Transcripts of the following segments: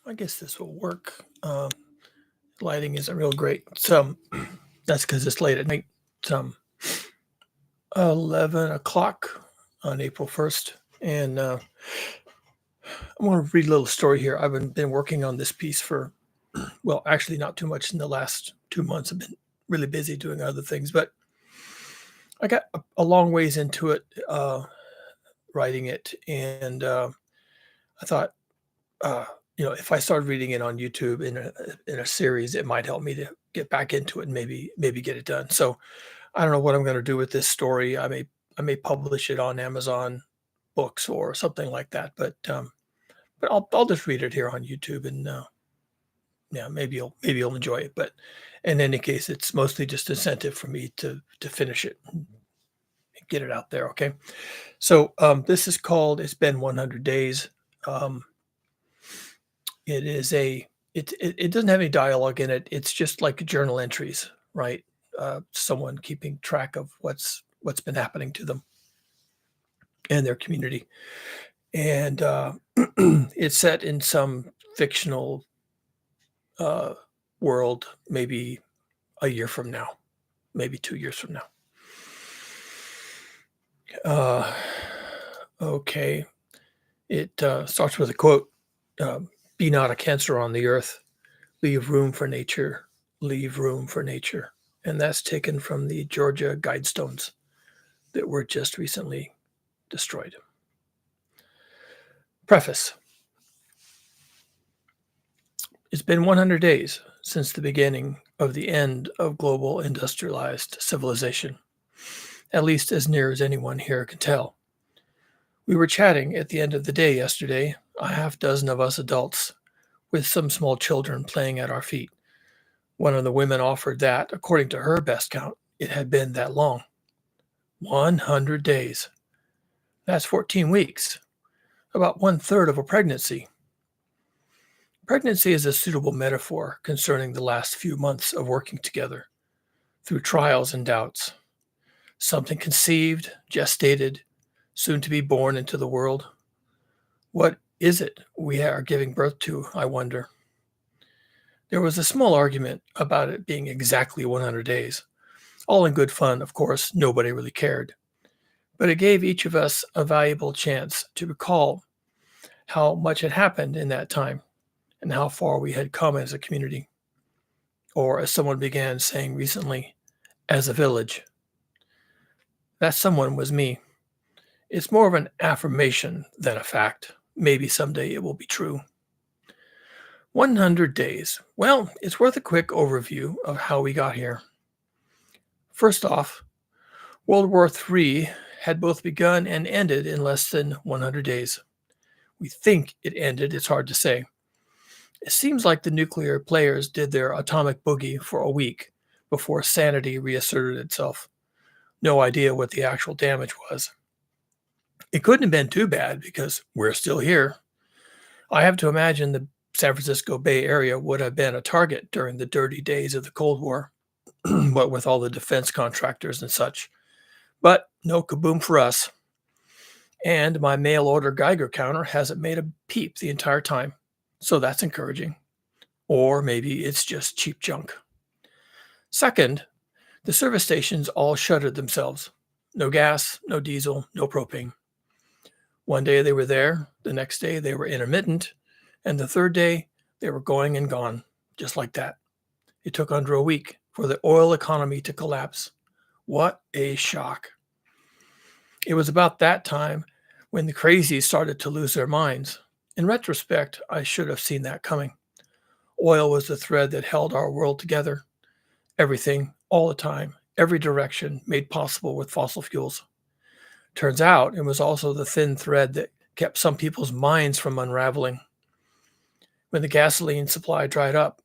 I guess this will work. Lighting isn't real great. So that's because it's late at night. It's 11 o'clock on April 1st. And I want to read a little story here. I've been working on this piece for, well, actually not too much in the last 2 months. I've been really busy doing other things, but I got a long ways into it, writing it. And I thought, uh, if I started reading it on YouTube in a series, it might help me to get back into it and maybe get it done. So I don't know what I'm going to do with this story. I may publish it on Amazon Books or something like that. But I'll just read it here on YouTube and yeah, maybe you'll enjoy it. But in any case, it's mostly just incentive for me to finish it and get it out there. Okay, so this is called "It's Been 100 Days." Um, It is it doesn't have any dialogue in it. It's just like journal entries, right? Someone keeping track of what's been happening to them and their community. And it's set in some fictional uh, world, maybe a year from now, maybe 2 years from now. Uh, okay. It starts with a quote. Be not a cancer on the earth. Leave room for nature. Leave room for nature. And that's taken from the Georgia Guidestones that were just recently destroyed. Preface. It's been 100 days since the beginning of the end of global industrialized civilization, at least as near as anyone here can tell. We were chatting at the end of the day yesterday, a half dozen of us adults, with some small children playing at our feet. One of the women offered that, according to her best count, it had been that long. 100 days. That's 14 weeks, about 1/3 of a pregnancy. Pregnancy is a suitable metaphor concerning the last few months of working together, through trials and doubts. Something conceived, gestated, soon to be born into the world. What is it we are giving birth to, I wonder? There was a small argument about it being exactly 100 days. All in good fun, of course, nobody really cared. But it gave each of us a valuable chance to recall how much had happened in that time and how far we had come as a community. Or, as someone began saying recently, as a village. That someone was me. It's more of an affirmation than a fact. Maybe someday it will be true. 100 days. Well, it's worth a quick overview of how we got here. First off, World War III had both begun and ended in less than 100 days. We think it ended, it's hard to say. It seems like the nuclear players did their atomic boogie for a week before sanity reasserted itself. No idea what the actual damage was. It couldn't have been too bad because we're still here. I have to imagine the San Francisco Bay Area would have been a target during the dirty days of the Cold War, what with all the defense contractors and such. But no kaboom for us. And my mail order Geiger counter hasn't made a peep the entire time. So that's encouraging. Or maybe it's just cheap junk. Second, the service stations all shuttered themselves. No gas, no diesel, no propane. One day they were there, the next day they were intermittent, and the third day they were going and gone, just like that. It took under a week for the oil economy to collapse. What a shock. It was about that time when the crazies started to lose their minds. In retrospect, I should have seen that coming. Oil was the thread that held our world together. Everything, all the time, every direction made possible with fossil fuels. Turns out it was also the thin thread that kept some people's minds from unraveling. When the gasoline supply dried up,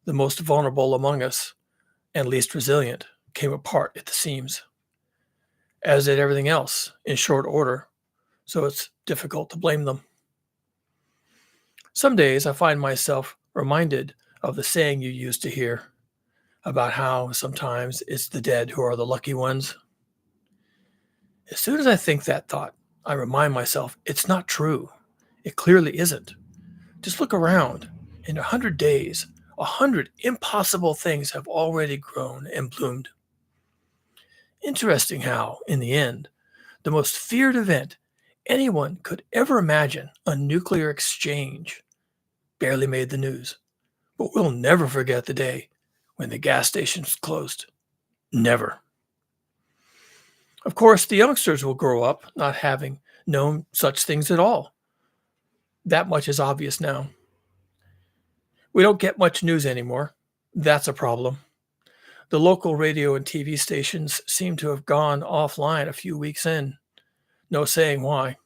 the most vulnerable among us, and least resilient, came apart at the seams. As did everything else, in short order, so it's difficult to blame them. Some days I find myself reminded of the saying you used to hear about how sometimes it's the dead who are the lucky ones. As soon as I think that thought, I remind myself it's not true. It clearly isn't. Just look around. In 100 days, 100 impossible things have already grown and bloomed. Interesting how, in the end, the most feared event anyone could ever imagine, a nuclear exchange, barely made the news. But we'll never forget the day when the gas stations closed. Never. Of course, the youngsters will grow up not having known such things at all. That much is obvious now. We don't get much news anymore. That's a problem. The local radio and TV stations seem to have gone offline a few weeks in. No saying why.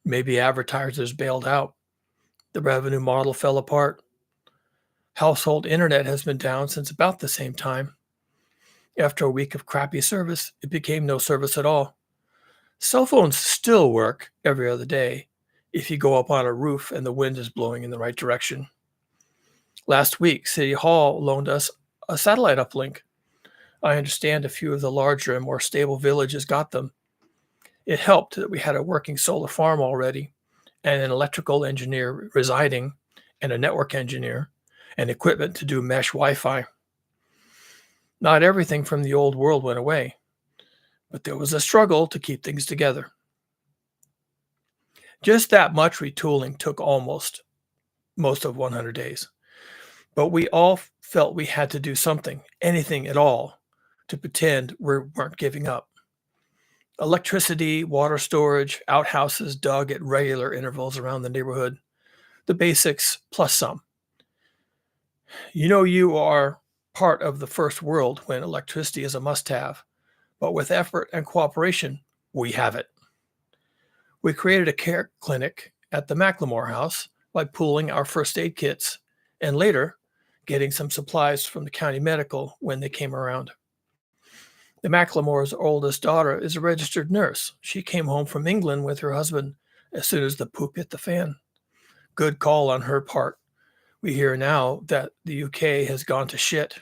Maybe advertisers bailed out. The revenue model fell apart. Household internet has been down since about the same time. After a week of crappy service, it became no service at all. Cell phones still work every other day if you go up on a roof and the wind is blowing in the right direction. Last week, City Hall loaned us a satellite uplink. I understand a few of the larger and more stable villages got them. It helped that we had a working solar farm already, and an electrical engineer residing, and a network engineer, and equipment to do mesh Wi-Fi. Not everything from the old world went away, but there was a struggle to keep things together. Just that much retooling took most of 100 days. But we all felt we had to do something, anything at all, to pretend we weren't giving up. Electricity, water storage, outhouses dug at regular intervals around the neighborhood. The basics plus some. You know you are part of the first world when electricity is a must-have, but with effort and cooperation, we have it. We created a care clinic at the McLemore house by pooling our first aid kits and later getting some supplies from the county medical when they came around. The McLemore's oldest daughter is a registered nurse. She came home from England with her husband as soon as the poop hit the fan. Good call on her part. We hear now that the UK has gone to shit.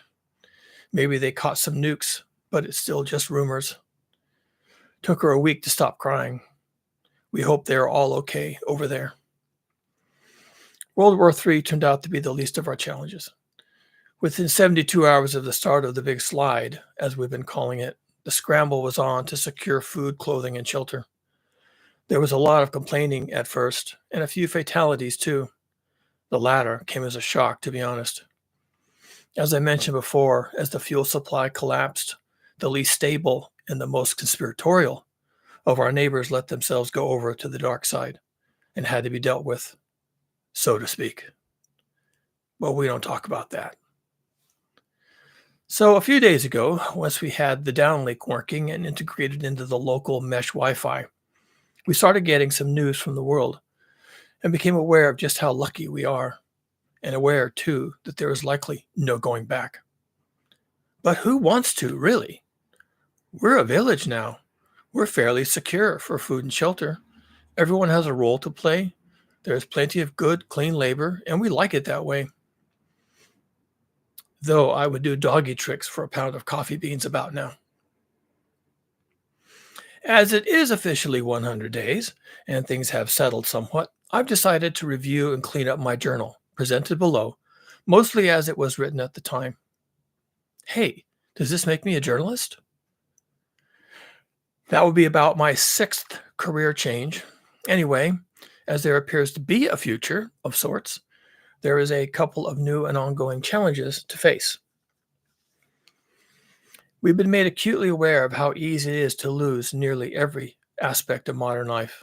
Maybe they caught some nukes, but it's still just rumors. Took her a week to stop crying. We hope they are all okay over there. World War III turned out to be the least of our challenges. Within 72 hours of the start of the big slide, as we've been calling it, the scramble was on to secure food, clothing, and shelter. There was a lot of complaining at first, and a few fatalities too. The latter came as a shock, to be honest. As I mentioned before, as the fuel supply collapsed, the least stable and the most conspiratorial of our neighbors let themselves go over to the dark side and had to be dealt with, so to speak. But we don't talk about that. So a few days ago, once we had the downlink working and integrated into the local mesh Wi-Fi, we started getting some news from the world and became aware of just how lucky we are, and aware, too, that there is likely no going back. But who wants to, really? We're a village now. We're fairly secure for food and shelter. Everyone has a role to play. There's plenty of good, clean labor, and we like it that way. Though I would do doggy tricks for a pound of coffee beans about now. As it is officially 100 days, and things have settled somewhat, I've decided to review and clean up my journal, presented below, mostly as it was written at the time. Hey, does this make me a journalist? That would be about my 6th career change. Anyway, as there appears to be a future of sorts, there is a couple of new and ongoing challenges to face. We've been made acutely aware of how easy it is to lose nearly every aspect of modern life.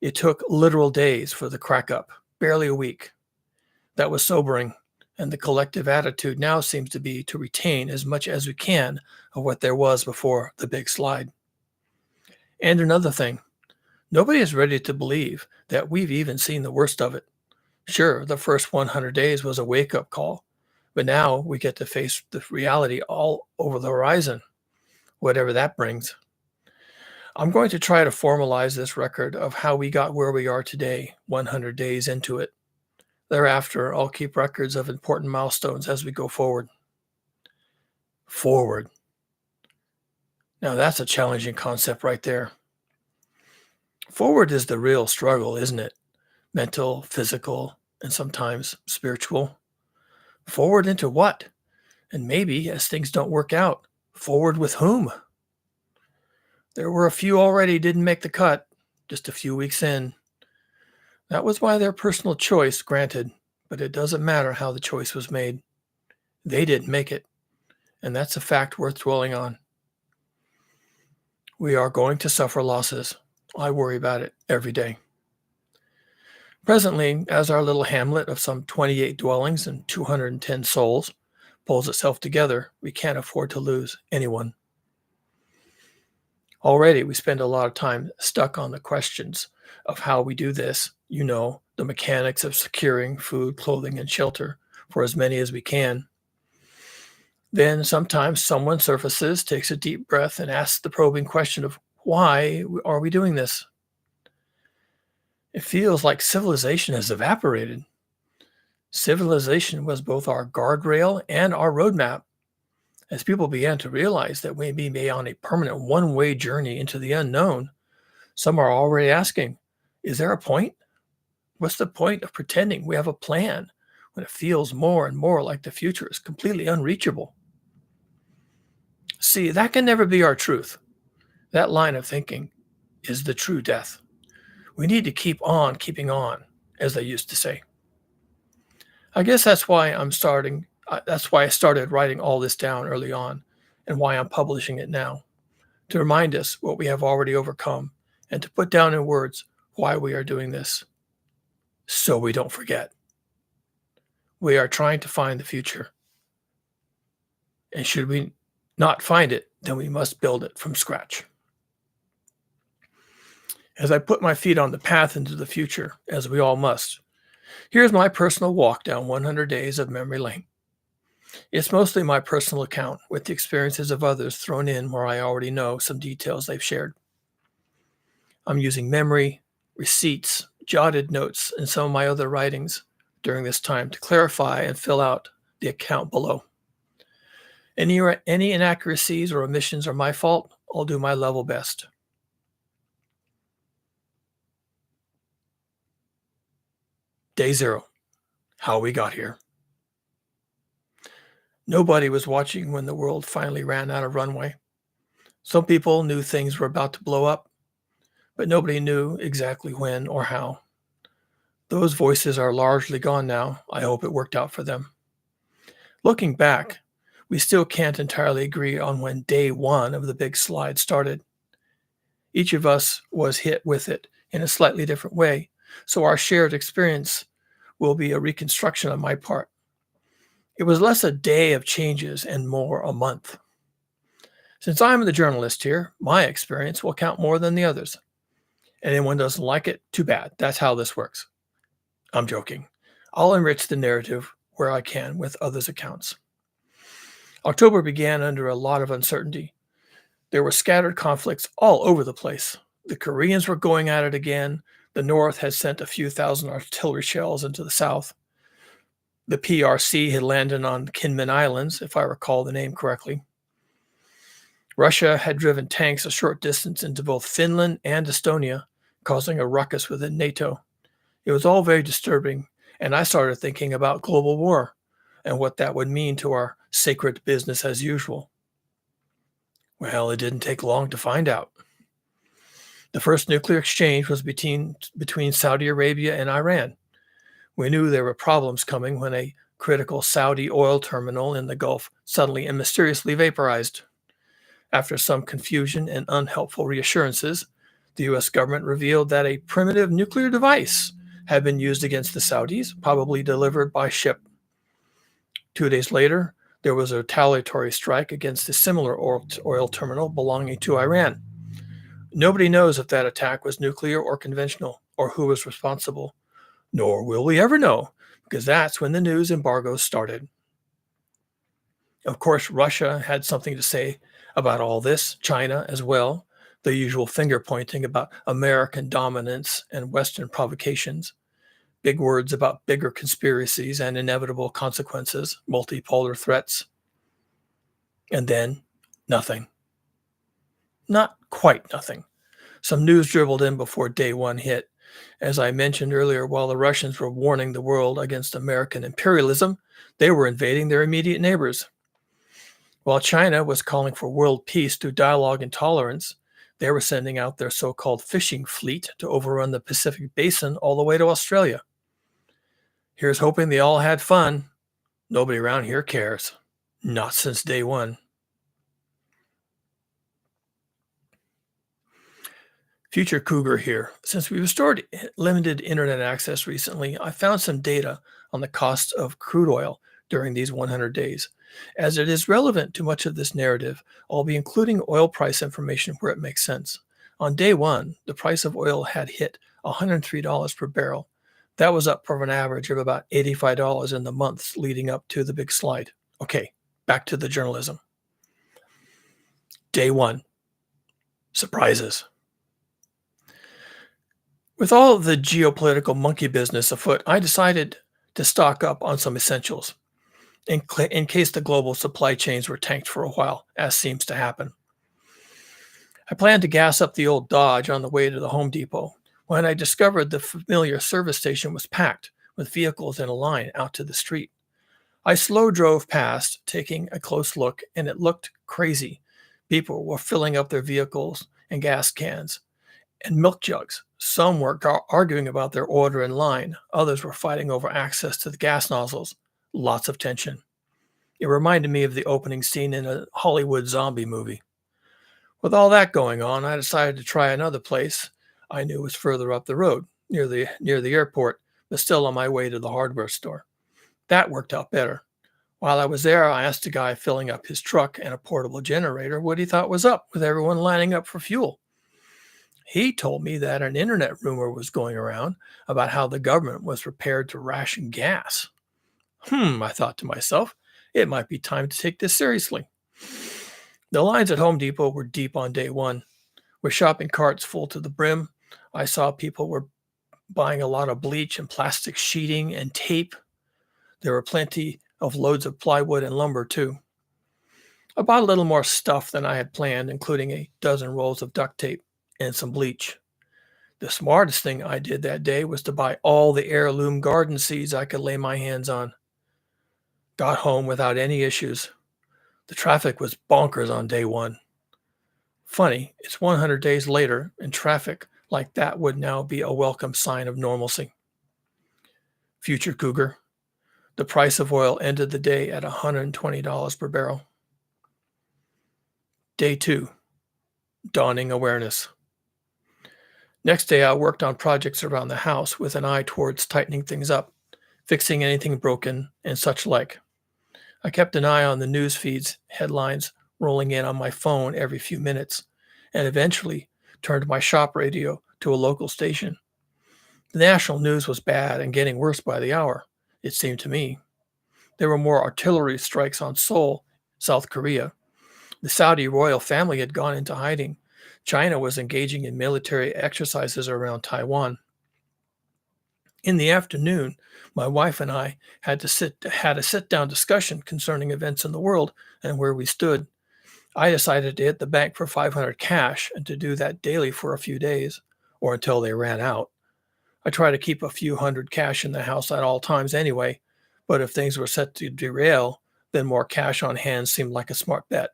It took literal days for the crack up, barely a week. That was sobering, and the collective attitude now seems to be to retain as much as we can of what there was before the big slide. And another thing, nobody is ready to believe that we've even seen the worst of it. Sure, the first 100 days was a wake-up call, but now we get to face the reality all over the horizon, whatever that brings. I'm going to try to formalize this record of how we got where we are today, 100 days into it. Thereafter, I'll keep records of important milestones as we go forward. Forward. Now that's a challenging concept right there. Forward is the real struggle, isn't it? Mental, physical, and sometimes spiritual. Forward into what? And maybe, as things don't work out, forward with whom? There were a few already didn't make the cut, just a few weeks in. That was by their personal choice, granted, but it doesn't matter how the choice was made. They didn't make it, and that's a fact worth dwelling on. We are going to suffer losses. I worry about it every day. Presently, as our little hamlet of some 28 dwellings and 210 souls pulls itself together, we can't afford to lose anyone. Already, we spend a lot of time stuck on the questions of how we do this, the mechanics of securing food, clothing, and shelter for as many as we can. Then sometimes someone surfaces, takes a deep breath, and asks the probing question of why are we doing this? It feels like civilization has evaporated. Civilization was both our guardrail and our roadmap. As people began to realize that we may be on a permanent one-way journey into the unknown, some are already asking, is there a point? What's the point of pretending we have a plan when it feels more and more like the future is completely unreachable? See, that can never be our truth. That line of thinking is the true death. We need to keep on keeping on, as they used to say. I guess that's why I started writing all this down early on and why I'm publishing it now, to remind us what we have already overcome and to put down in words why we are doing this, so we don't forget. We are trying to find the future. And should we not find it, then we must build it from scratch. As I put my feet on the path into the future, as we all must, here's my personal walk down 100 days of memory lane. It's mostly my personal account, with the experiences of others thrown in where I already know some details they've shared. I'm using memory, receipts, jotted notes, and some of my other writings during this time to clarify and fill out the account below. Any inaccuracies or omissions are my fault. I'll do my level best. Day 0. How we got here. Nobody was watching when the world finally ran out of runway. Some people knew things were about to blow up, but nobody knew exactly when or how. Those voices are largely gone now. I hope it worked out for them. Looking back, we still can't entirely agree on when day 1 of the big slide started. Each of us was hit with it in a slightly different way, so our shared experience will be a reconstruction on my part. It was less a day of changes and more a month. Since I'm the journalist here, my experience will count more than the others. Anyone doesn't like it, too bad. That's how this works. I'm joking. I'll enrich the narrative where I can with others' accounts. October began under a lot of uncertainty. There were scattered conflicts all over the place. The Koreans were going at it again. The North had sent a few thousand artillery shells into the South. The PRC had landed on Kinmen Islands, if I recall the name correctly. Russia had driven tanks a short distance into both Finland and Estonia, causing a ruckus within NATO. It was all very disturbing, and I started thinking about global war and what that would mean to our sacred business as usual. Well, it didn't take long to find out. The first nuclear exchange was between Saudi Arabia and Iran. We knew there were problems coming when a critical Saudi oil terminal in the Gulf suddenly and mysteriously vaporized. After some confusion and unhelpful reassurances, the U.S. government revealed that a primitive nuclear device had been used against the Saudis, probably delivered by ship. 2 days later, there was a retaliatory strike against a similar oil terminal belonging to Iran. Nobody knows if that attack was nuclear or conventional, or who was responsible. Nor will we ever know, because that's when the news embargoes started. Of course, Russia had something to say about all this, China as well, the usual finger pointing about American dominance and Western provocations, big words about bigger conspiracies and inevitable consequences, multipolar threats. And then, nothing. Not quite nothing. Some news dribbled in before day 1 hit, As I mentioned earlier, while the Russians were warning the world against American imperialism, they were invading their immediate neighbors. While China was calling for world peace through dialogue and tolerance, they were sending out their so-called fishing fleet to overrun the Pacific Basin all the way to Australia. Here's hoping they all had fun. Nobody around here cares. Not since day one. Future Cougar here. Since we restored limited internet access recently, I found some data on the cost of crude oil during these 100 days. As it is relevant to much of this narrative, I'll be including oil price information where it makes sense. On day one, the price of oil had hit $103 per barrel. That was up from an average of about $85 in the months leading up to the big slide. Okay, back to the journalism. Day one. Surprises. With all of the geopolitical monkey business afoot, I decided to stock up on some essentials in case the global supply chains were tanked for a while, as seems to happen. I planned to gas up the old Dodge on the way to the Home Depot when I discovered the familiar service station was packed with vehicles in a line out to the street. I slow drove past, taking a close look, and it looked crazy. People were filling up their vehicles and gas cans and milk jugs. Some were arguing about their order in line. Others were fighting over access to the gas nozzles. Lots of tension. It reminded me of the opening scene in a Hollywood zombie movie. With all that going on, I decided to try another place I knew was further up the road, near the airport, but still on my way to the hardware store. That worked out better. While I was there, I asked a guy filling up his truck and a portable generator what he thought was up with everyone lining up for fuel. He told me that an internet rumor was going around about how the government was prepared to ration gas. I thought to myself, it might be time to take this seriously. The lines at Home Depot were deep on day one, with shopping carts full to the brim. I saw people were buying a lot of bleach and plastic sheeting and tape. There were plenty of loads of plywood and lumber, too. I bought a little more stuff than I had planned, including a dozen rolls of duct tape and some bleach. The smartest thing I did that day was to buy all the heirloom garden seeds I could lay my hands on. Got home without any issues. The traffic was bonkers on day one. Funny, it's 100 days later, and traffic like that would now be a welcome sign of normalcy. Future Cougar. The price of oil ended the day at $120 per barrel. Day two. Dawning awareness. Next day, I worked on projects around the house with an eye towards tightening things up, fixing anything broken, and such like. I kept an eye on the news feeds, headlines rolling in on my phone every few minutes, and eventually turned my shop radio to a local station. The national news was bad and getting worse by the hour, it seemed to me. There were more artillery strikes on Seoul, South Korea. The Saudi royal family had gone into hiding. China was engaging in military exercises around Taiwan. In the afternoon, my wife and I had a sit-down discussion concerning events in the world and where we stood. I decided to hit the bank for $500 cash and to do that daily for a few days, or until they ran out. I try to keep a few hundred cash in the house at all times anyway, but if things were set to derail, then more cash on hand seemed like a smart bet.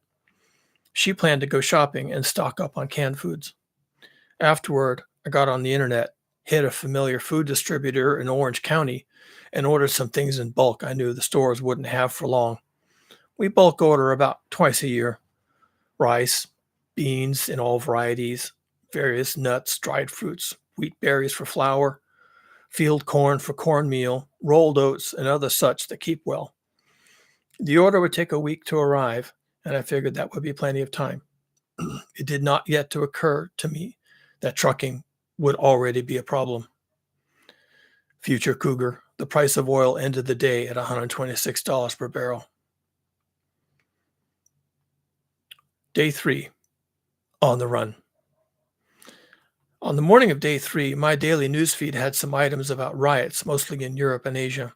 She planned to go shopping and stock up on canned foods. Afterward, I got on the internet, hit a familiar food distributor in Orange County, and ordered some things in bulk I knew the stores wouldn't have for long. We bulk order about twice a year. Rice, beans in all varieties, various nuts, dried fruits, wheat berries for flour, field corn for cornmeal, rolled oats, and other such that keep well. The order would take a week to arrive, and I figured that would be plenty of time. It did not yet to occur to me that trucking would already be a problem. Future Cougar, the price of oil ended the day at $126 per barrel. Day 3, on the run. On the morning of day 3, my daily newsfeed had some items about riots, mostly in Europe and Asia.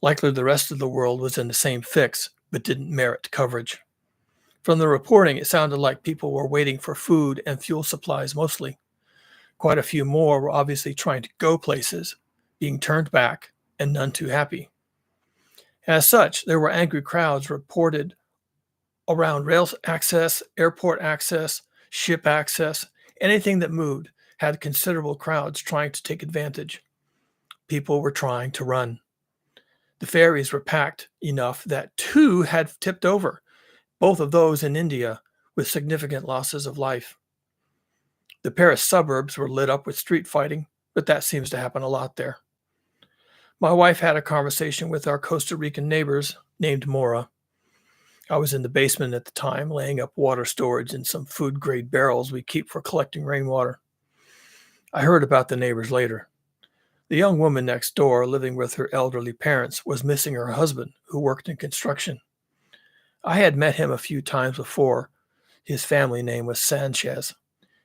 Likely the rest of the world was in the same fix, but didn't merit coverage. From the reporting, it sounded like people were waiting for food and fuel supplies mostly. Quite a few more were obviously trying to go places, being turned back, and none too happy. As such, there were angry crowds reported around rail access, airport access, ship access, anything that moved had considerable crowds trying to take advantage. People were trying to run. The ferries were packed enough that two had tipped over, both of those in India, with significant losses of life. The Paris suburbs were lit up with street fighting, but that seems to happen a lot there. My wife had a conversation with our Costa Rican neighbors named Mora. I was in the basement at the time, laying up water storage in some food-grade barrels we keep for collecting rainwater. I heard about the neighbors later. The young woman next door, living with her elderly parents, was missing her husband, who worked in construction. I had met him a few times before. His family name was Sanchez.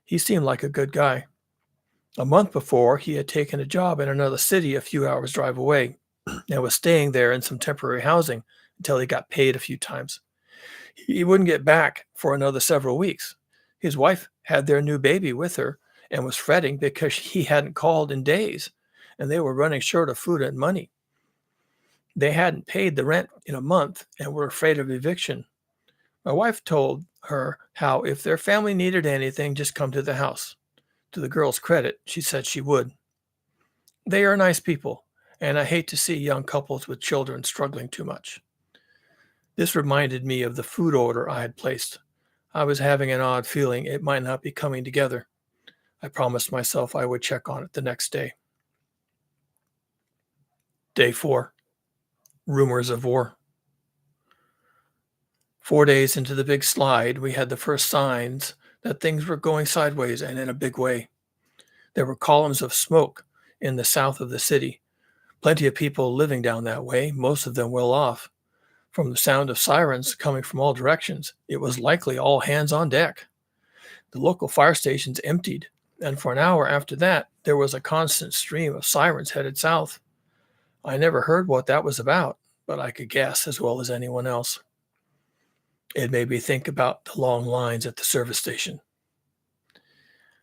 He seemed like a good guy. A month before, he had taken a job in another city a few hours' drive away and was staying there in some temporary housing until he got paid a few times. He wouldn't get back for another several weeks. His wife had their new baby with her and was fretting because he hadn't called in days, and they were running short of food and money. They hadn't paid the rent in a month and were afraid of eviction. My wife told her how if their family needed anything, just come to the house. To the girl's credit, she said she would. They are nice people, and I hate to see young couples with children struggling too much. This reminded me of the food order I had placed. I was having an odd feeling it might not be coming together. I promised myself I would check on it the next day. Day 4. Rumors of war. 4 days into the big slide, we had the first signs that things were going sideways and in a big way. There were columns of smoke in the south of the city. Plenty of people living down that way, most of them well off. From the sound of sirens coming from all directions, it was likely all hands on deck. The local fire stations emptied, and for an hour after that, there was a constant stream of sirens headed south. I never heard what that was about, but I could guess as well as anyone else. It made me think about the long lines at the service station.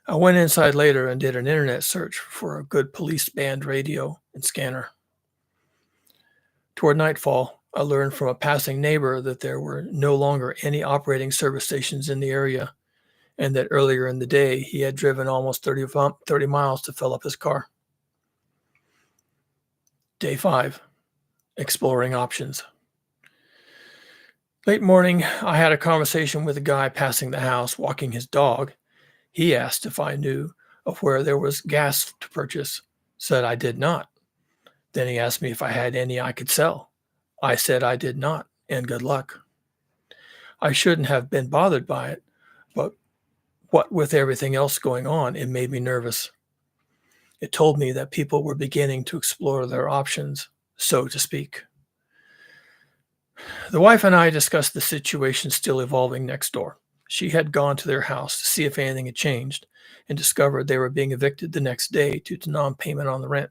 I went inside later and did an internet search for a good police band radio and scanner. Toward nightfall, I learned from a passing neighbor that there were no longer any operating service stations in the area, and that earlier in the day he had driven almost 30 miles to fill up his car. Day 5. Exploring options. Late morning, I had a conversation with a guy passing the house walking his dog. He asked if I knew of where there was gas to purchase. Said I did not. Then he asked me if I had any I could sell. I said I did not, and good luck. I shouldn't have been bothered by it, but what with everything else going on, it made me nervous. It told me that people were beginning to explore their options, so to speak. The wife and I discussed the situation still evolving next door. She had gone to their house to see if anything had changed and discovered they were being evicted the next day due to non-payment on the rent.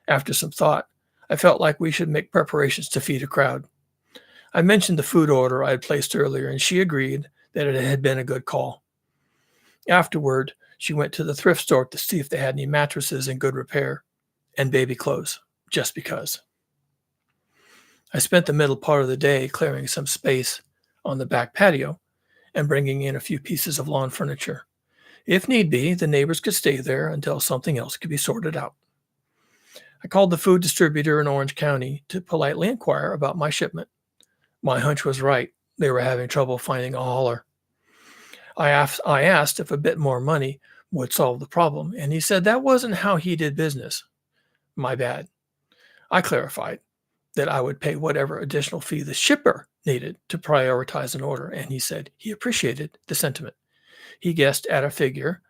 After some thought, I felt like we should make preparations to feed a crowd. I mentioned the food order I had placed earlier, and she agreed that it had been a good call. Afterward, she went to the thrift store to see if they had any mattresses in good repair and baby clothes, just because. I spent the middle part of the day clearing some space on the back patio and bringing in a few pieces of lawn furniture. If need be, the neighbors could stay there until something else could be sorted out. I called the food distributor in Orange County to politely inquire about my shipment. My hunch was right. They were having trouble finding a hauler. I asked if a bit more money would solve the problem, and he said that wasn't how he did business. My bad. I clarified that I would pay whatever additional fee the shipper needed to prioritize an order, and he said he appreciated the sentiment. He guessed at a figure.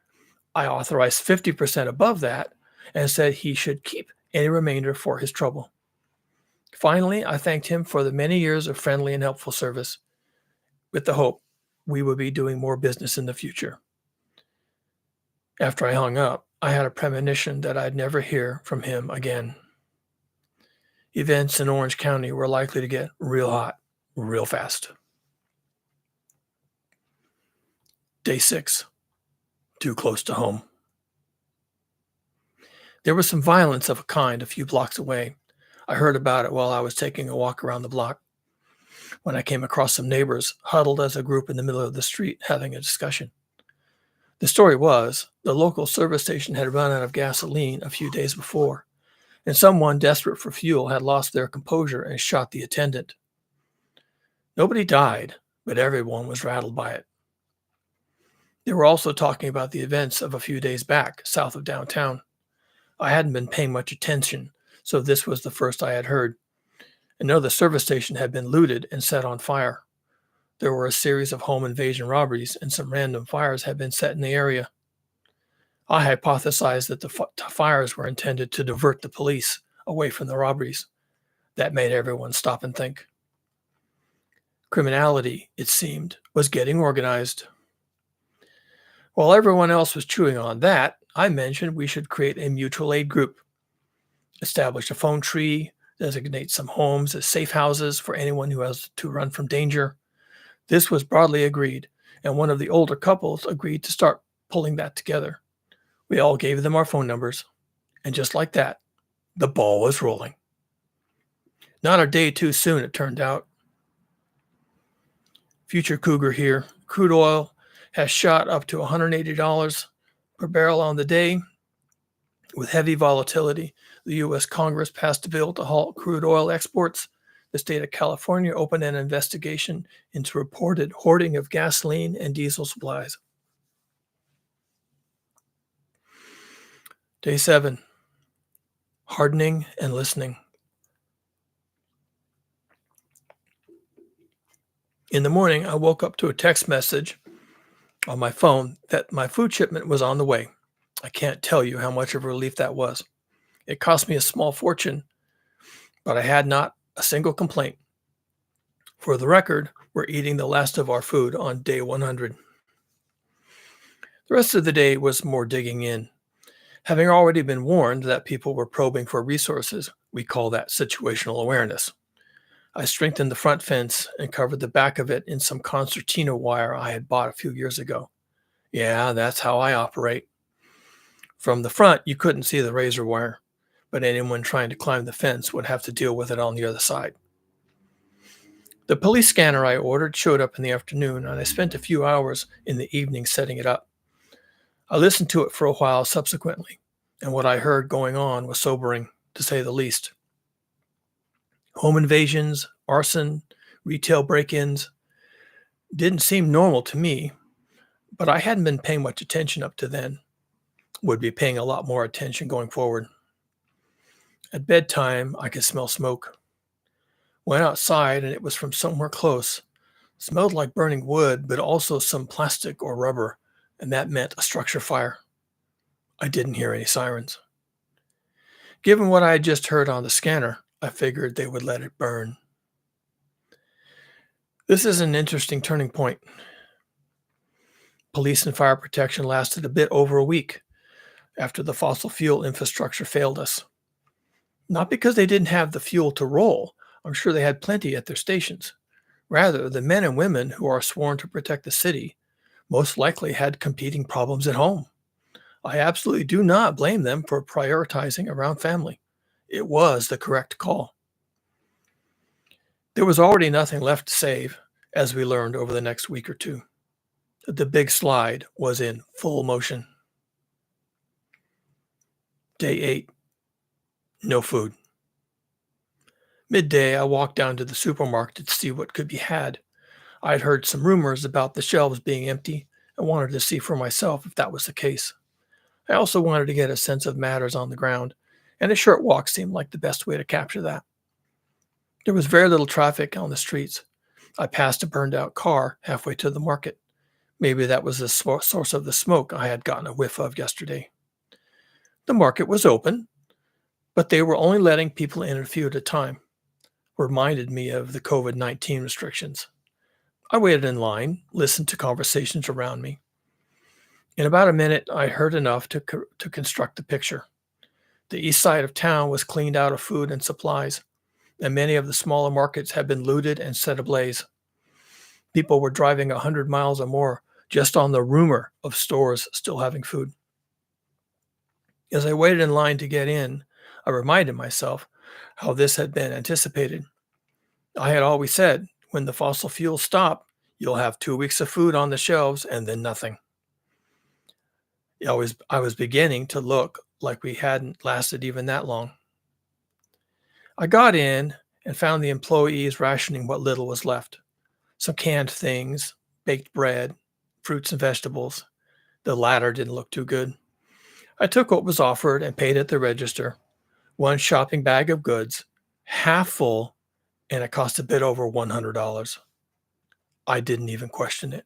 I authorized 50% above that and said he should keep any remainder for his trouble. Finally, I thanked him for the many years of friendly and helpful service, with the hope we would be doing more business in the future. After I hung up, I had a premonition that I'd never hear from him again. Events in Orange County were likely to get real hot, real fast. Day 6. Too close to home. There was some violence of a kind a few blocks away. I heard about it while I was taking a walk around the block, when I came across some neighbors huddled as a group in the middle of the street having a discussion. The story was the local service station had run out of gasoline a few days before, and someone desperate for fuel had lost their composure and shot the attendant. Nobody died, but everyone was rattled by it. They were also talking about the events of a few days back, south of downtown. I hadn't been paying much attention, so this was the first I had heard. Another service station had been looted and set on fire. There were a series of home invasion robberies, and some random fires had been set in the area. I hypothesized that the fires were intended to divert the police away from the robberies. That made everyone stop and think. Criminality, it seemed, was getting organized. While everyone else was chewing on that, I mentioned we should create a mutual aid group, establish a phone tree, designate some homes as safe houses for anyone who has to run from danger. This was broadly agreed, and one of the older couples agreed to start pulling that together. We all gave them our phone numbers, and just like that, the ball was rolling. Not a day too soon, it turned out. Future Cougar here. Crude oil has shot up to $180 per barrel on the day. With heavy volatility, the U.S. Congress passed a bill to halt crude oil exports. The state of California opened an investigation into reported hoarding of gasoline and diesel supplies. Day 7. Hardening and listening. In the morning, I woke up to a text message on my phone that my food shipment was on the way. I can't tell you how much of a relief that was. It cost me a small fortune, but I had not a single complaint. For the record, we're eating the last of our food on day 100. The rest of the day was more digging in. Having already been warned that people were probing for resources, we call that situational awareness. I strengthened the front fence and covered the back of it in some concertina wire I had bought a few years ago. Yeah, that's how I operate. From the front, you couldn't see the razor wire, but anyone trying to climb the fence would have to deal with it on the other side. The police scanner I ordered showed up in the afternoon, and I spent a few hours in the evening setting it up. I listened to it for a while subsequently, and what I heard going on was sobering, to say the least. Home invasions, arson, retail break-ins didn't seem normal to me, but I hadn't been paying much attention up to then. Would be paying a lot more attention going forward. At bedtime, I could smell smoke. Went outside, and it was from somewhere close. Smelled like burning wood, but also some plastic or rubber, and that meant a structure fire. I didn't hear any sirens. Given what I had just heard on the scanner, I figured they would let it burn. This is an interesting turning point. Police and fire protection lasted a bit over a week after the fossil fuel infrastructure failed us. Not because they didn't have the fuel to roll. I'm sure they had plenty at their stations. Rather, the men and women who are sworn to protect the city most likely had competing problems at home. I absolutely do not blame them for prioritizing around family. It was the correct call. There was already nothing left to save, as we learned over the next week or two. The big slide was in full motion. Day 8. No food. Midday, I walked down to the supermarket to see what could be had. I had heard some rumors about the shelves being empty and wanted to see for myself if that was the case. I also wanted to get a sense of matters on the ground, and a short walk seemed like the best way to capture that. There was very little traffic on the streets. I passed a burned-out car halfway to the market. Maybe that was the source of the smoke I had gotten a whiff of yesterday. The market was open, but they were only letting people in a few at a time. Reminded me of the COVID-19 restrictions. I waited in line, listened to conversations around me. In about a minute, I heard enough to construct the picture. The east side of town was cleaned out of food and supplies, and many of the smaller markets had been looted and set ablaze. People were driving 100 miles or more just on the rumor of stores still having food. As I waited in line to get in, I reminded myself how this had been anticipated. I had always said, when the fossil fuels stop, you'll have 2 weeks of food on the shelves and then nothing. I was beginning to look like we hadn't lasted even that long. I got in and found the employees rationing what little was left. Some canned things, baked bread, fruits and vegetables. The latter didn't look too good. I took what was offered and paid at the register. One shopping bag of goods, half full, and it cost a bit over $100. I didn't even question it.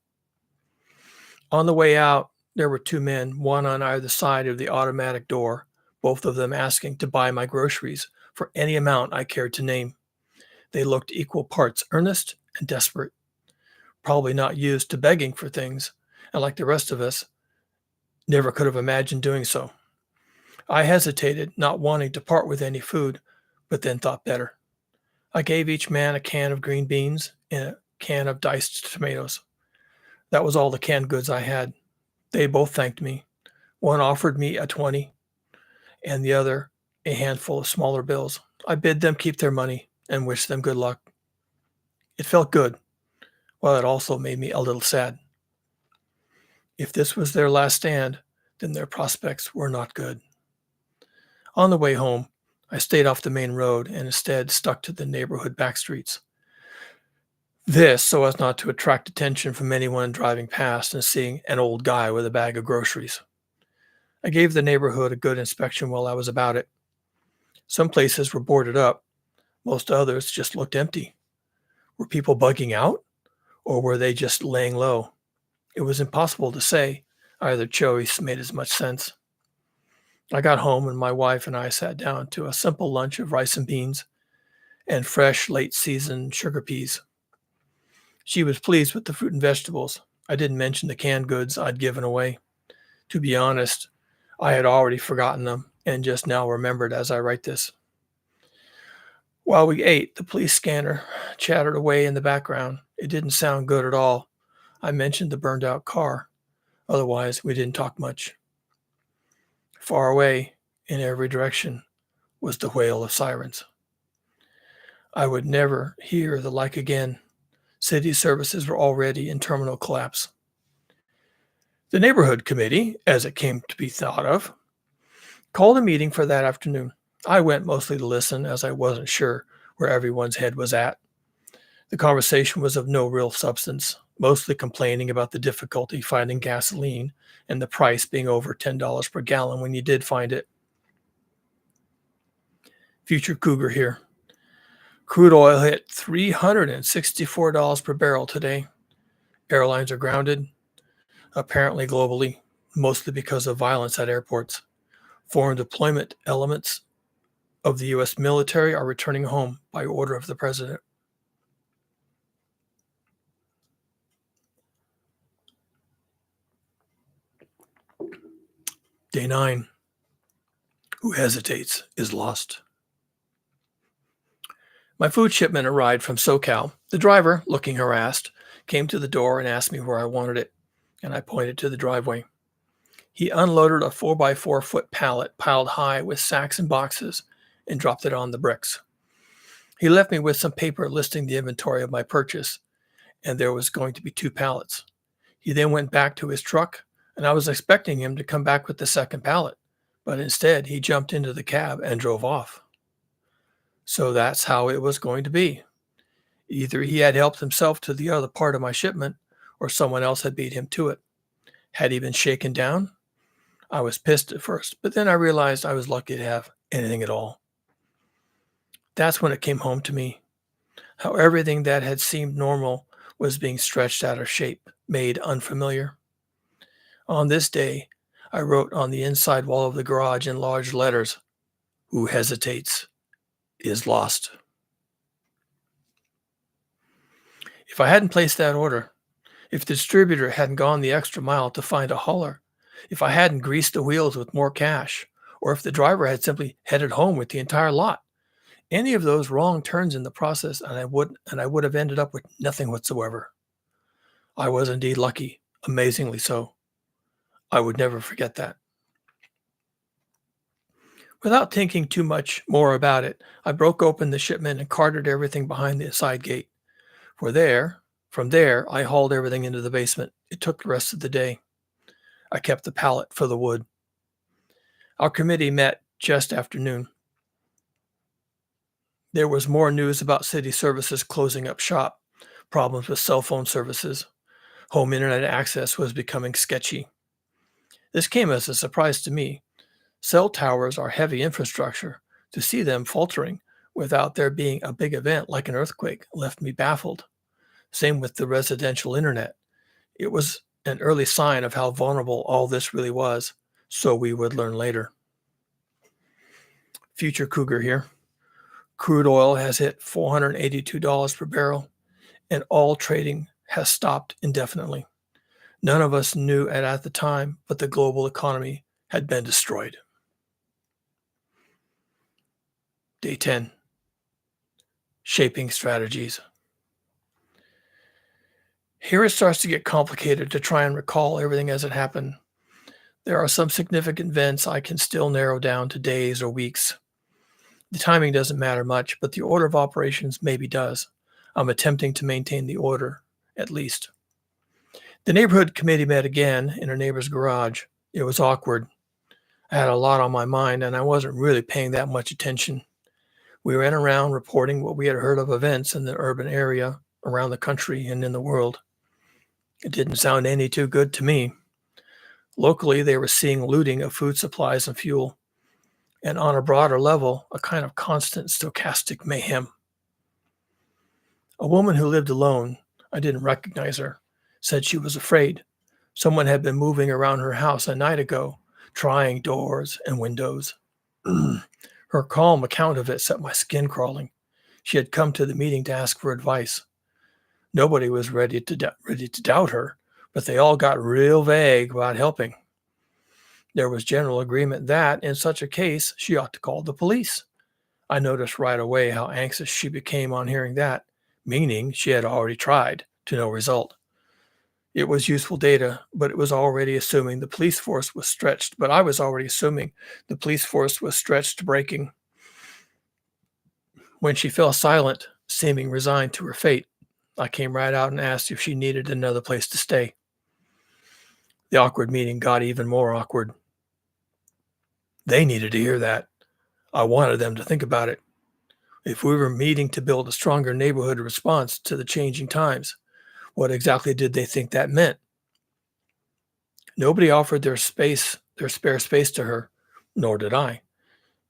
On the way out, there were two men, one on either side of the automatic door, both of them asking to buy my groceries for any amount I cared to name. They looked equal parts earnest and desperate, probably not used to begging for things, and like the rest of us, never could have imagined doing so. I hesitated, not wanting to part with any food, but then thought better. I gave each man a can of green beans and a can of diced tomatoes. That was all the canned goods I had. They both thanked me. One offered me a 20 and the other a handful of smaller bills. I bid them keep their money and wished them good luck. It felt good, while it also made me a little sad. If this was their last stand, then their prospects were not good. On the way home, I stayed off the main road and instead stuck to the neighborhood back streets. This so as not to attract attention from anyone driving past and seeing an old guy with a bag of groceries. I gave the neighborhood a good inspection while I was about it. Some places were boarded up, most others just looked empty. Were people bugging out, or were they just laying low? It was impossible to say. Either choice made as much sense. I got home and my wife and I sat down to a simple lunch of rice and beans and fresh late season sugar peas. She was pleased with the fruit and vegetables. I didn't mention the canned goods I'd given away. To be honest, I had already forgotten them and just now remembered as I write this. While we ate, the police scanner chattered away in the background. It didn't sound good at all. I mentioned the burned out car. Otherwise, we didn't talk much. Far away, in every direction, was the wail of sirens. I would never hear the like again. City services were already in terminal collapse. The neighborhood committee, as it came to be thought of, called a meeting for that afternoon. I went mostly to listen, as I wasn't sure where everyone's head was at. The conversation was of no real substance, mostly complaining about the difficulty finding gasoline and the price being over $10 per gallon when you did find it. Future Cougar here. Crude oil hit $364 per barrel today. Airlines are grounded, apparently globally, mostly because of violence at airports. Foreign deployment elements of the U.S. military are returning home by order of the president. Day 9. Who hesitates is lost. My food shipment arrived from SoCal. The driver, looking harassed, came to the door and asked me where I wanted it, and I pointed to the driveway. He unloaded a 4x4-foot pallet piled high with sacks and boxes and dropped it on the bricks. He left me with some paper listing the inventory of my purchase, and there was going to be 2 pallets. He then went back to his truck, and I was expecting him to come back with the second pallet, but instead he jumped into the cab and drove off. So that's how it was going to be. Either he had helped himself to the other part of my shipment, or someone else had beat him to it. Had he been shaken down? I was pissed at first, but then I realized I was lucky to have anything at all. That's when it came home to me, how everything that had seemed normal was being stretched out of shape, made unfamiliar. On this day, I wrote on the inside wall of the garage in large letters, "Who hesitates is lost." If I hadn't placed that order, if the distributor hadn't gone the extra mile to find a hauler, if I hadn't greased the wheels with more cash, or if the driver had simply headed home with the entire lot, any of those wrong turns in the process, and I would have ended up with nothing whatsoever. I was indeed lucky, amazingly so. I would never forget that. Without thinking too much more about it, I broke open the shipment and carted everything behind the side gate. For there, from there, I hauled everything into the basement. It took the rest of the day. I kept the pallet for the wood. Our committee met just after noon. There was more news about city services closing up shop, problems with cell phone services. Home internet access was becoming sketchy. This came as a surprise to me. Cell towers are heavy infrastructure. To see them faltering without there being a big event like an earthquake left me baffled. Same with the residential internet. It was an early sign of how vulnerable all this really was, so we would learn later. Future Cougar here. Crude oil has hit $482 per barrel, and all trading has stopped indefinitely. None of us knew it at the time, but the global economy had been destroyed. Day 10. Shaping strategies. Here it starts to get complicated to try and recall everything as it happened. There are some significant events I can still narrow down to days or weeks. The timing doesn't matter much, but the order of operations maybe does. I'm attempting to maintain the order, at least. The neighborhood committee met again in a neighbor's garage. It was awkward. I had a lot on my mind, and I wasn't really paying that much attention. We ran around reporting what we had heard of events in the urban area, around the country, and in the world. It didn't sound any too good to me. Locally, they were seeing looting of food supplies and fuel, and on a broader level, a kind of constant stochastic mayhem. A woman who lived alone, I didn't recognize her, said she was afraid. Someone had been moving around her house a night ago, trying doors and windows. Her calm account of it set my skin crawling. She had come to the meeting to ask for advice. Nobody was ready to doubt her, but they all got real vague about helping. There was general agreement that, in such a case, she ought to call the police. I noticed right away how anxious she became on hearing that, meaning she had already tried, to no result. It was useful data, but it was already assuming the police force was stretched, but I was already assuming the police force was stretched to breaking. When she fell silent, seeming resigned to her fate, I came right out and asked if she needed another place to stay. The awkward meeting got even more awkward. They needed to hear that. I wanted them to think about it. If we were meeting to build a stronger neighborhood response to the changing times, what exactly did they think that meant? Nobody offered their spare space to her, nor did I.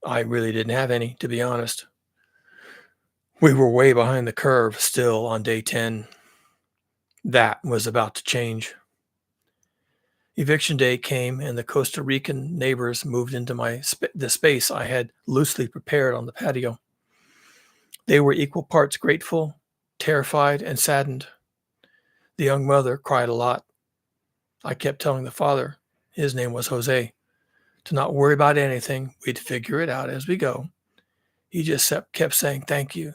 I really didn't have any, to be honest. We were way behind the curve still on day 10. That was about to change. Eviction day came, and the Costa Rican neighbors moved into the space I had loosely prepared on the patio. They were equal parts grateful, terrified, and saddened. The young mother cried a lot. I kept telling the father, his name was Jose, to not worry about anything. We'd figure it out as we go. He just kept saying thank you,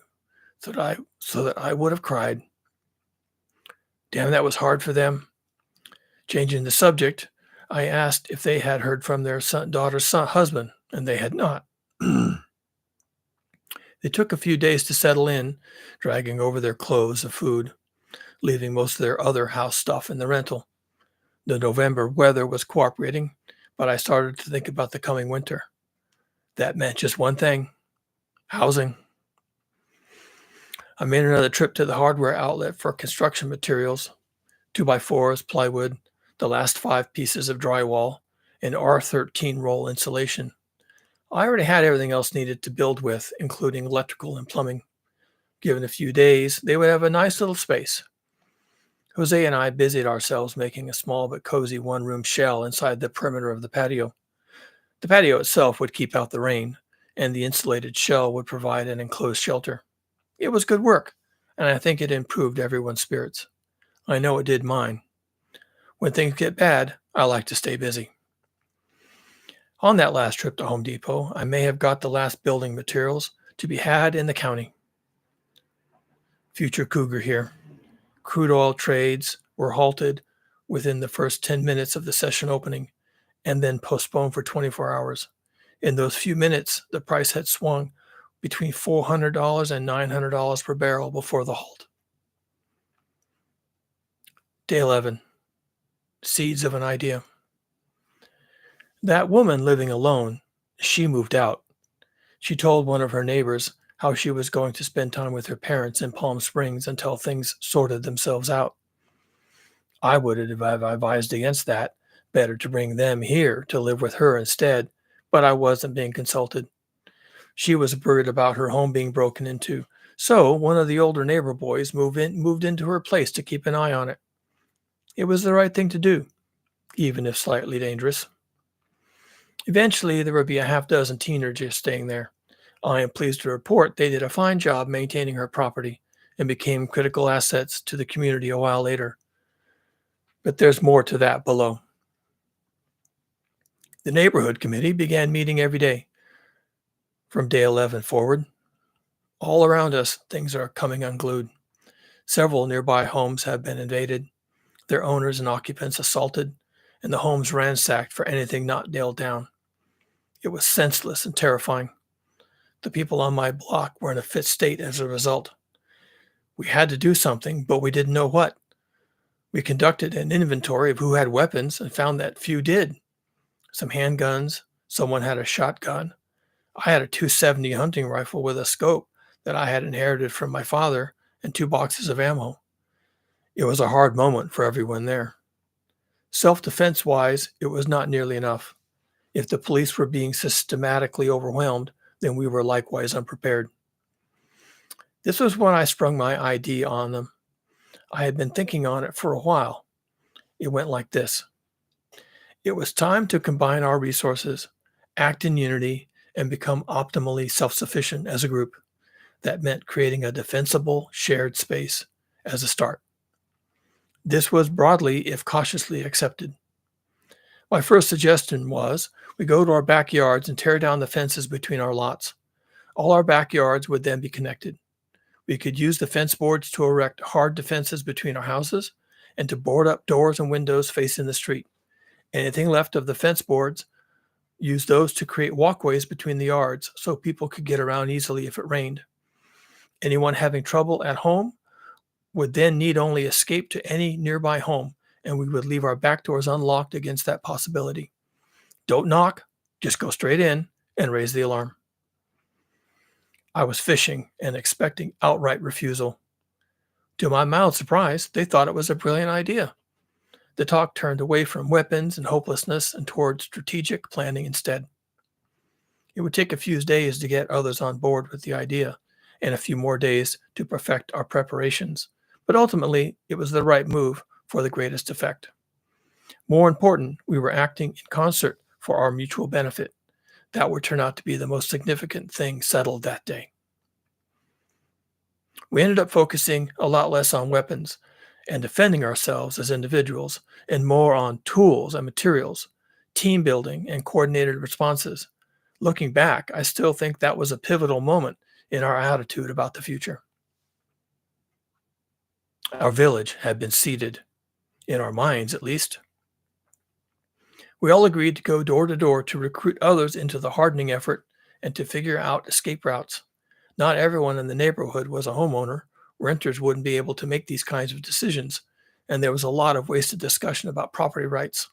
so that I would have cried. Damn, that was hard for them. Changing the subject, I asked if they had heard from their daughter's husband, and they had not. They took a few days to settle in, dragging over their clothes and food, leaving most of their other house stuff in the rental. The November weather was cooperating, but I started to think about the coming winter. That meant just one thing: housing. I made another trip to the hardware outlet for construction materials, 2x4s, plywood, the last 5 pieces of drywall, and R13 roll insulation. I already had everything else needed to build with, including electrical and plumbing. Given a few days, they would have a nice little space. Jose and I busied ourselves making a small but cozy one-room shell inside the perimeter of the patio. The patio itself would keep out the rain, and the insulated shell would provide an enclosed shelter. It was good work, and I think it improved everyone's spirits. I know it did mine. When things get bad, I like to stay busy. On that last trip to Home Depot, I may have got the last building materials to be had in the county. Future Cougar here. Crude oil trades were halted within the first 10 minutes of the session opening and then postponed for 24 hours. In those few minutes, the price had swung between $400 and $900 per barrel before the halt. Day 11. Seeds of an idea. That woman living alone, she moved out. She told one of her neighbors how she was going to spend time with her parents in Palm Springs until things sorted themselves out. I would have advised against that. Better to bring them here to live with her instead, but I wasn't being consulted. She was worried about her home being broken into, so one of the older neighbor boys moved into her place to keep an eye on it. It was the right thing to do, even if slightly dangerous. Eventually, there would be a half dozen teenagers staying there. I am pleased to report they did a fine job maintaining her property and became critical assets to the community a while later. But there's more to that below. The neighborhood committee began meeting every day. From day 11 forward, all around us, things are coming unglued. Several nearby homes have been invaded, their owners and occupants assaulted, and the homes ransacked for anything not nailed down. It was senseless and terrifying. The people on my block were in a fit state as a result. We had to do something, but we didn't know what. We conducted an inventory of who had weapons and found that few did. Some handguns, someone had a shotgun. I had a .270 hunting rifle with a scope that I had inherited from my father and 2 boxes of ammo. It was a hard moment for everyone there. Self-defense wise, it was not nearly enough. If the police were being systematically overwhelmed, then we were likewise unprepared. This was when I sprung my idea on them. I had been thinking on it for a while. It went like this. It was time to combine our resources, act in unity, and become optimally self-sufficient as a group. That meant creating a defensible, shared space as a start. This was broadly, if cautiously, accepted. My first suggestion was we go to our backyards and tear down the fences between our lots. All our backyards would then be connected. We could use the fence boards to erect hard defenses between our houses and to board up doors and windows facing the street. Anything left of the fence boards, use those to create walkways between the yards so people could get around easily if it rained. Anyone having trouble at home would then need only escape to any nearby home, and we would leave our back doors unlocked against that possibility. Don't knock, just go straight in and raise the alarm. I was fishing and expecting outright refusal. To my mild surprise, they thought it was a brilliant idea. The talk turned away from weapons and hopelessness and toward strategic planning instead. It would take a few days to get others on board with the idea, and a few more days to perfect our preparations, but ultimately it was the right move for the greatest effect. More important, we were acting in concert for our mutual benefit. That would turn out to be the most significant thing settled that day. We ended up focusing a lot less on weapons and defending ourselves as individuals and more on tools and materials, team building, and coordinated responses. Looking back, I still think that was a pivotal moment in our attitude about the future. Our village had been seeded, in our minds at least. We all agreed to go door to door to recruit others into the hardening effort and to figure out escape routes. Not everyone in the neighborhood was a homeowner. Renters wouldn't be able to make these kinds of decisions, and there was a lot of wasted discussion about property rights.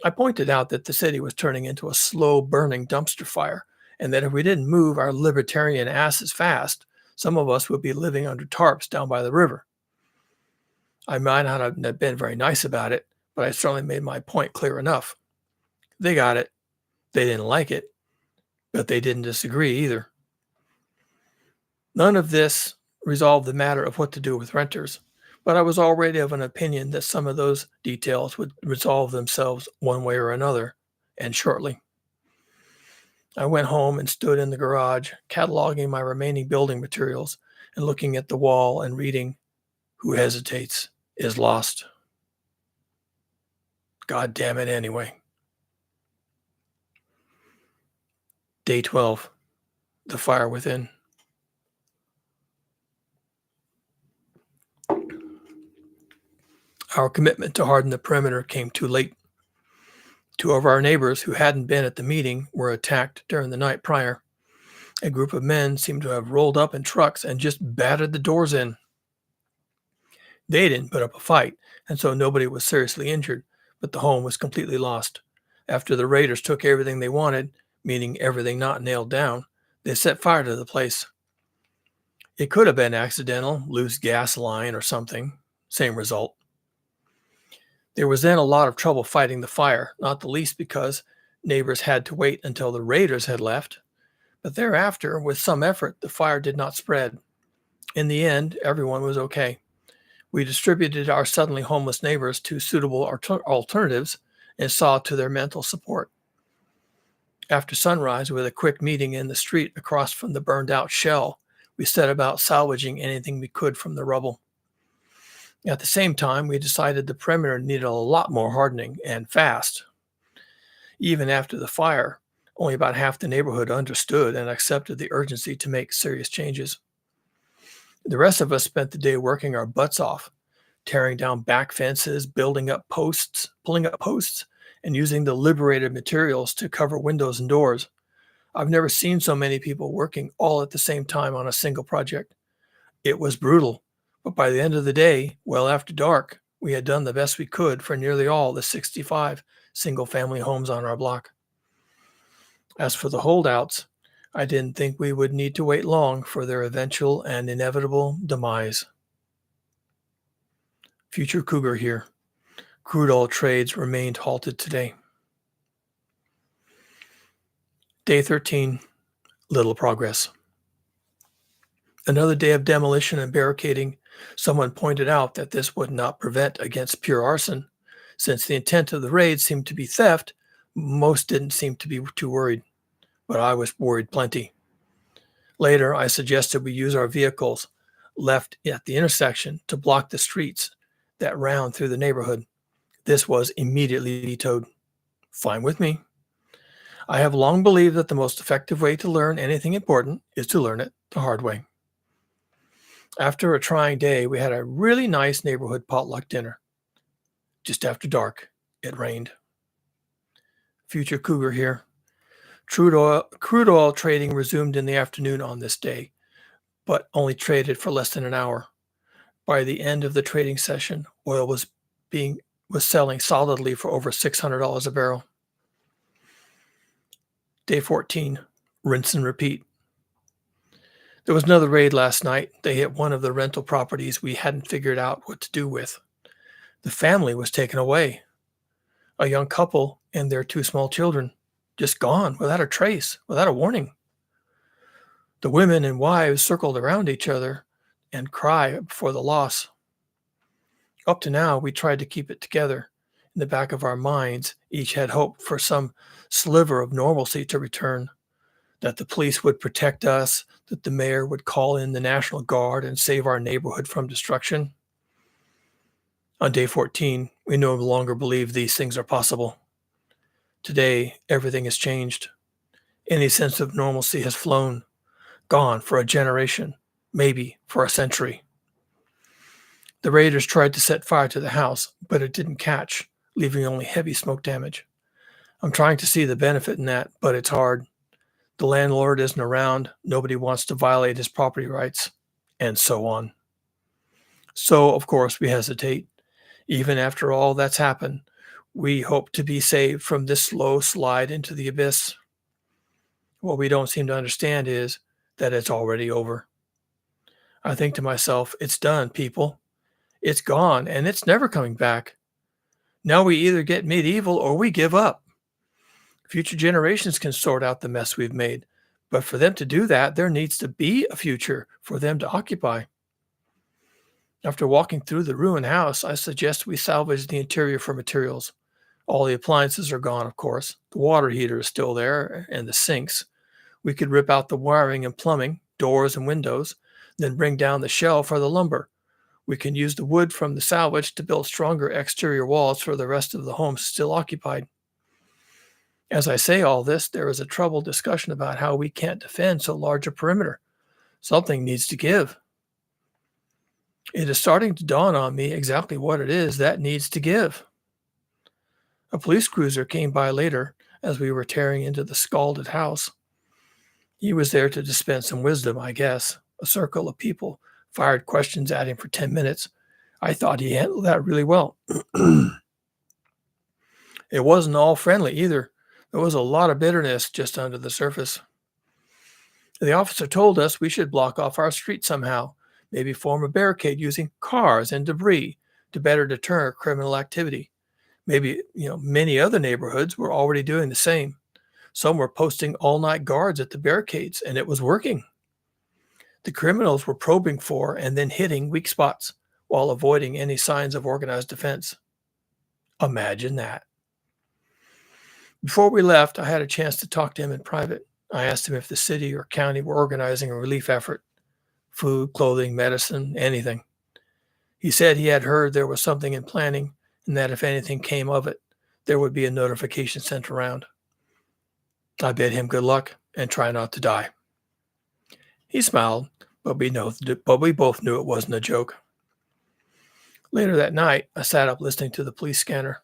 I pointed out that the city was turning into a slow-burning dumpster fire, and that if we didn't move our libertarian asses fast, some of us would be living under tarps down by the river. I might not have been very nice about it, but I certainly made my point clear enough. They got it. They didn't like it, but they didn't disagree either. None of this resolved the matter of what to do with renters, but I was already of an opinion that some of those details would resolve themselves one way or another, and shortly. I went home and stood in the garage, cataloging my remaining building materials and looking at the wall and reading, "Who hesitates is lost." God damn it anyway. Day 12. The Fire Within. Our commitment to harden the perimeter came too late. Two of our neighbors who hadn't been at the meeting were attacked during the night prior. A group of men seemed to have rolled up in trucks and just battered the doors in. They didn't put up a fight, and so nobody was seriously injured, but the home was completely lost. After the raiders took everything they wanted, meaning everything not nailed down, they set fire to the place. It could have been accidental, loose gas line or something. Same result. There was then a lot of trouble fighting the fire, not the least because neighbors had to wait until the raiders had left. But thereafter, with some effort, the fire did not spread. In the end, everyone was okay. We distributed our suddenly homeless neighbors to suitable alternatives and saw to their mental support. After sunrise, with a quick meeting in the street across from the burned out shell, we set about salvaging anything we could from the rubble. At the same time, we decided the perimeter needed a lot more hardening, and fast. Even after the fire, only about half the neighborhood understood and accepted the urgency to make serious changes. The rest of us spent the day working our butts off, tearing down back fences, pulling up posts, and using the liberated materials to cover windows and doors. I've never seen so many people working all at the same time on a single project. It was brutal, but by the end of the day, well after dark, we had done the best we could for nearly all the 65 single-family homes on our block. As for the holdouts, I didn't think we would need to wait long for their eventual and inevitable demise. Future Cougar here. Crude oil trades remained halted today. Day 13, little progress. Another day of demolition and barricading. Someone pointed out that this would not prevent against pure arson. Since the intent of the raid seemed to be theft, most didn't seem to be too worried, but I was worried plenty. Later, I suggested we use our vehicles left at the intersection to block the streets that round through the neighborhood. This was immediately vetoed. Fine with me. I have long believed that the most effective way to learn anything important is to learn it the hard way. After a trying day, we had a really nice neighborhood potluck dinner. Just after dark, it rained. Future Cougar here. Crude oil trading resumed in the afternoon on this day, but only traded for less than an hour. By the end of the trading session, oil was selling solidly for over $600 a barrel. Day 14, rinse and repeat. There was another raid last night. They hit one of the rental properties we hadn't figured out what to do with. The family was taken away. A young couple and their two small children, just gone without a trace, without a warning. The women and wives circled around each other and cried for the loss. Up to now, we tried to keep it together. In the back of our minds, each had hoped for some sliver of normalcy to return, that the police would protect us, that the mayor would call in the National Guard and save our neighborhood from destruction. On day 14, we no longer believe these things are possible. Today, everything has changed. Any sense of normalcy has flown, gone for a generation, maybe for a century. The raiders tried to set fire to the house, but it didn't catch, leaving only heavy smoke damage. I'm trying to see the benefit in that, but it's hard. The landlord isn't around, nobody wants to violate his property rights, and so on. So, of course, we hesitate. Even after all that's happened, we hope to be saved from this slow slide into the abyss. What we don't seem to understand is that it's already over. I think to myself, it's done, people. It's gone, and it's never coming back. Now we either get medieval or we give up. Future generations can sort out the mess we've made, but for them to do that, there needs to be a future for them to occupy. After walking through the ruined house, I suggest we salvage the interior for materials. All the appliances are gone, of course. The water heater is still there, and the sinks. We could rip out the wiring and plumbing, doors and windows, then bring down the shell for the lumber. We can use the wood from the salvage to build stronger exterior walls for the rest of the home still occupied. As I say all this, there is a troubled discussion about how we can't defend so large a perimeter. Something needs to give. It is starting to dawn on me exactly what it is that needs to give. A police cruiser came by later as we were tearing into the scalded house. He was there to dispense some wisdom, I guess. A circle of people fired questions at him for 10 minutes. I thought he handled that really well. It wasn't all friendly either. There was a lot of bitterness just under the surface. The officer told us we should block off our street somehow, maybe form a barricade using cars and debris to better deter criminal activity. Maybe, many other neighborhoods were already doing the same. Some were posting all-night guards at the barricades, and it was working. The criminals were probing for and then hitting weak spots while avoiding any signs of organized defense. Imagine that. Before we left, I had a chance to talk to him in private. I asked him if the city or county were organizing a relief effort: food, clothing, medicine, anything. He said he had heard there was something in planning and that if anything came of it, there would be a notification sent around. I bid him good luck and try not to die. He smiled, but we both knew it wasn't a joke. Later that night, I sat up listening to the police scanner.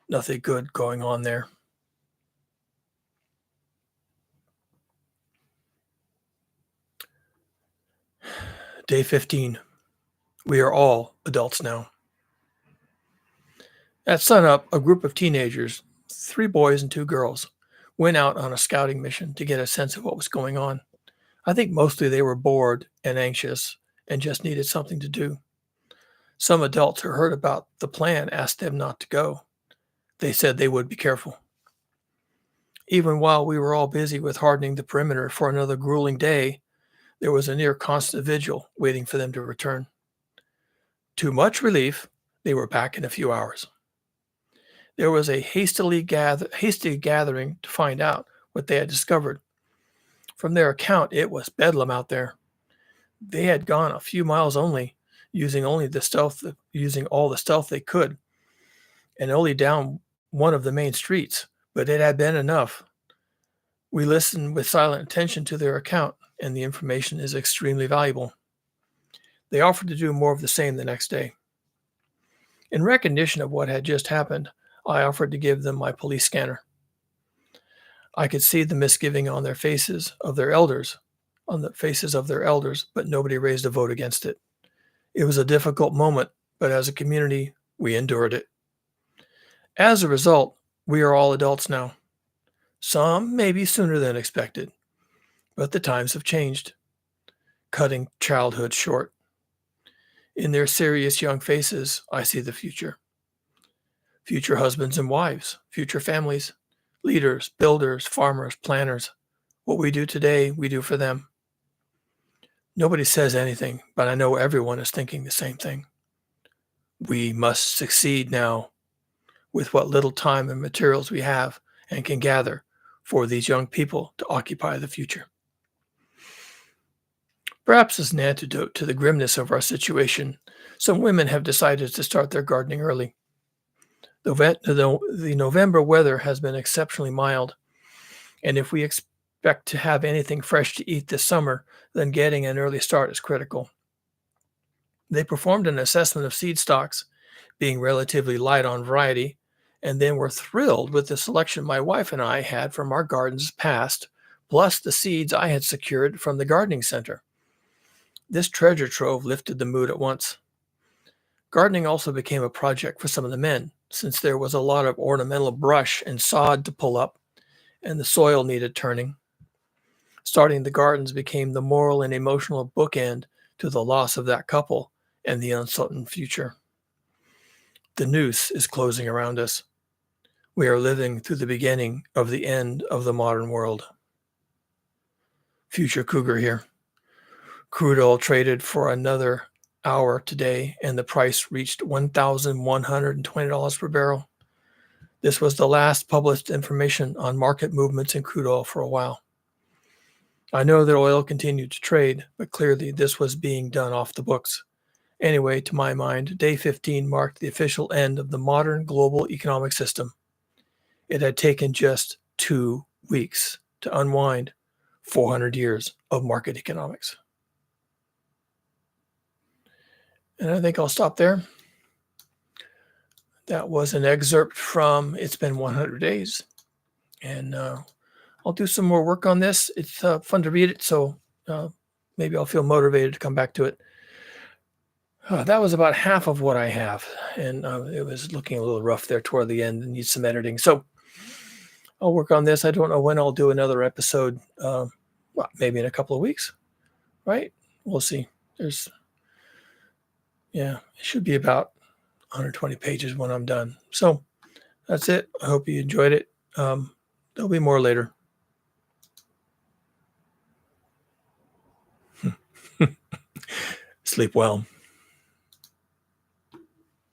Nothing good going on there. Day 15. We are all adults now. At sunup, a group of teenagers, 3 boys and 2 girls, went out on a scouting mission to get a sense of what was going on. I think mostly they were bored and anxious and just needed something to do. Some adults who heard about the plan asked them not to go. They said they would be careful. Even while we were all busy with hardening the perimeter for another grueling day, there was a near constant vigil waiting for them to return. To much relief, they were back in a few hours. There was a hasty gathering to find out what they had discovered. From their account, it was bedlam out there. They had gone a few miles only, using all the stealth they could, and only down one of the main streets, but it had been enough. We listened with silent attention to their account, and the information is extremely valuable. They offered to do more of the same the next day. In recognition of what had just happened, I offered to give them my police scanner. I could see the misgiving on the faces of their elders, but nobody raised a vote against it. It was a difficult moment, but as a community, we endured it. As a result, we are all adults now. Some maybe sooner than expected, but the times have changed, cutting childhood short. In their serious young faces, I see the future. Future husbands and wives, future families, leaders, builders, farmers, planners. What we do today, we do for them. Nobody says anything, but I know everyone is thinking the same thing. We must succeed now with what little time and materials we have and can gather for these young people to occupy the future. Perhaps as an antidote to the grimness of our situation, some women have decided to start their gardening early. The November weather has been exceptionally mild, and if we expect to have anything fresh to eat this summer, then getting an early start is critical. They performed an assessment of seed stocks, being relatively light on variety, and then were thrilled with the selection my wife and I had from our gardens past, plus the seeds I had secured from the gardening center. This treasure trove lifted the mood at once. Gardening also became a project for some of the men, since there was a lot of ornamental brush and sod to pull up, and the soil needed turning. Starting the gardens became the moral and emotional bookend to the loss of that couple and the uncertain future. The noose is closing around us. We are living through the beginning of the end of the modern world. Future Cougar here. Crude oil traded for another hour today, and the price reached $1,120 per barrel. This was the last published information on market movements in crude oil for a while. I know that oil continued to trade, but clearly this was being done off the books. Anyway, to my mind, day 15 marked the official end of the modern global economic system. It had taken just 2 weeks to unwind 400 years of market economics. And I think I'll stop there. That was an excerpt from It's Been 100 Days. And I'll do some more work on this. It's fun to read it, so maybe I'll feel motivated to come back to it. That was about half of what I have, and it was looking a little rough there toward the end and needs some editing. So I'll work on this. I don't know when I'll do another episode. Well, maybe in a couple of weeks, right? We'll see. It should be about 120 pages when I'm done. So that's it. I hope you enjoyed it. There'll be more later. Sleep well.